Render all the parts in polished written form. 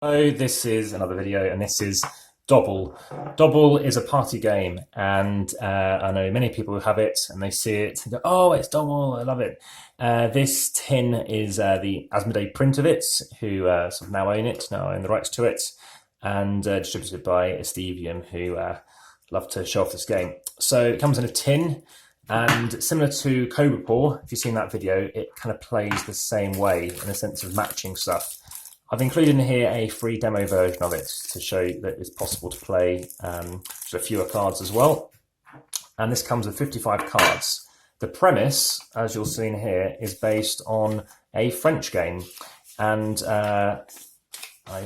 So this is another video, and this is Dobble. Dobble is a party game, and I know many people who have it, and they see it and go, "Oh, it's Dobble! I love it." This tin is the Asmodee print of it, who sort of now own the rights to it, and distributed by Estevium, who love to show off this game. So it comes in a tin. And similar to Cobra Paw, if you've seen that video, it kind of plays the same way in the sense of matching stuff. I've included in here a free demo version of it to show you that it's possible to play with fewer cards as well. And this comes with 55 cards. The premise, as you'll see in here, is based on a French game. And I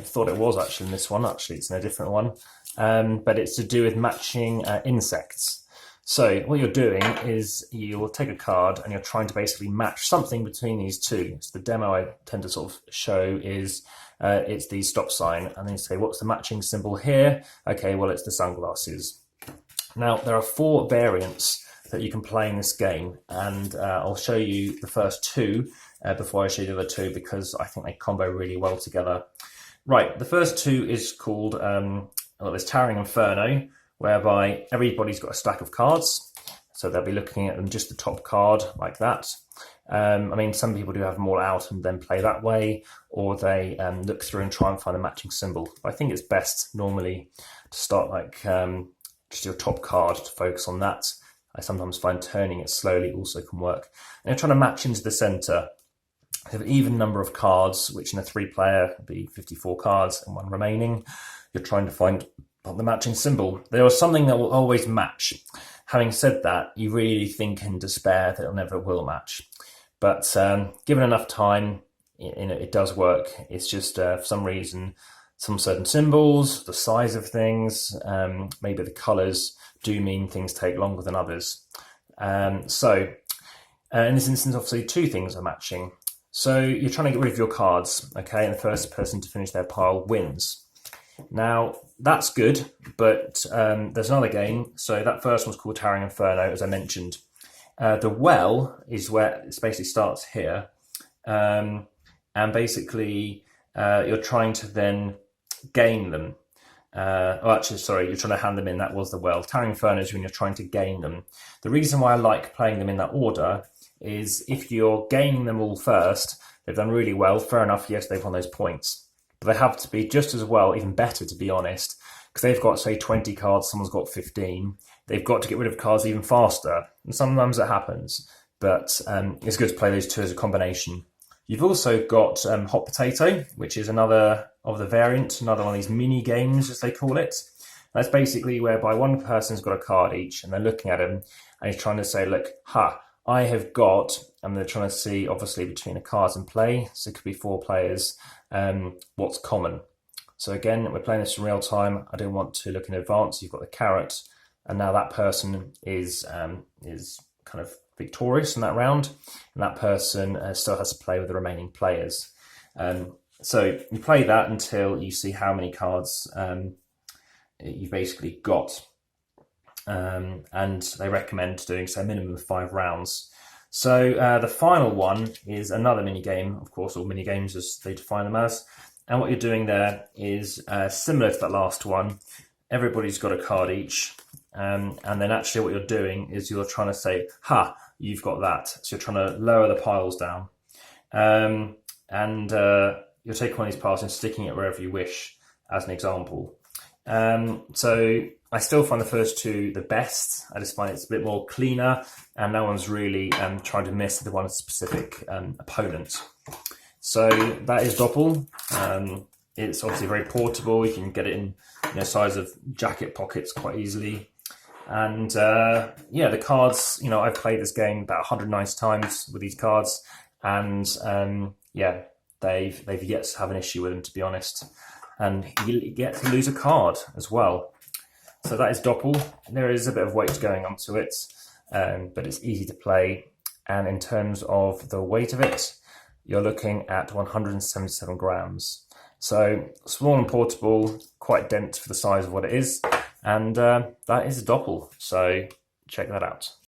thought it was actually in this one. Actually, it's in a different one. But it's to do with matching insects. So what you're doing is you'll take a card and you're trying to basically match something between these two. So the demo I tend to sort of show is it's the stop sign, and then you say, what's the matching symbol here? Okay, well, it's the sunglasses. Now, there are 4 variants that you can play in this game, and I'll show you the first 2 before I show you the other 2, because I think they combo really well together. Right, the first 2 is called, there's Towering Inferno, whereby everybody's got a stack of cards, so they'll be looking at them just the top card like that. I mean, some people do have them all out and then play that way, or they look through and try and find a matching symbol. But I think it's best normally to start like just your top card to focus on that. I sometimes find turning it slowly also can work. And you're trying to match into the center. You have an even number of cards, which in a 3-player would be 54 cards and 1 remaining. You're trying to find the matching symbol. There is something that will always match. Having said that, you really think in despair that it never will match. But given enough time, it does work. It's just for some reason, some certain symbols, the size of things, maybe the colors do mean things take longer than others. So in this instance, obviously 2 things are matching. So you're trying to get rid of your cards, okay? And the first person to finish their pile wins. Now, that's good, but there's another game. So that first one's called Towering Inferno, as I mentioned. The well is where it basically starts here. And basically, you're trying to then gain them. You're trying to hand them in. That was the well. Towering Inferno is when you're trying to gain them. The reason why I like playing them in that order is if you're gaining them all first, they've done really well. Fair enough, yes, they've won those points. But they have to be just as well, even better, to be honest, because they've got, say, 20 cards, someone's got 15. They've got to get rid of cards even faster. And sometimes it happens, but it's good to play those 2 as a combination. You've also got Hot Potato, which is another of the variant, another one of these mini games, as they call it. That's basically whereby one person's got a card each, and they're looking at him, and he's trying to say, look, I have got, and they're trying to see, obviously, between the cards in play, so it could be 4 players, what's common. So again, we're playing this in real time. I don't want to look in advance. You've got the carrot, and now that person is kind of victorious in that round, and that person still has to play with the remaining players. So you play that until you see how many cards you've basically got. And they recommend doing a minimum of 5 rounds. So the final one is another mini game, of course, or mini games as they define them as. And what you're doing there is similar to that last one. Everybody's got a card each, and then actually what you're doing is you're trying to say, you've got that. So you're trying to lower the piles down, and you're taking one of these piles and sticking it wherever you wish, as an example. So I still find the first 2 the best. I just find it's a bit more cleaner, and no one's really trying to miss the one specific opponent. So that is Dobble. It's obviously very portable. You can get it in size of jacket pockets quite easily. And the cards, I've played this game about 190 times with these cards, and they've yet to have an issue with them, to be honest. And you get to lose a card as well. So that is Dobble. There is a bit of weight going onto it, but it's easy to play. And in terms of the weight of it, you're looking at 177 grams. So small and portable, quite dense for the size of what it is. And that is Dobble. So check that out.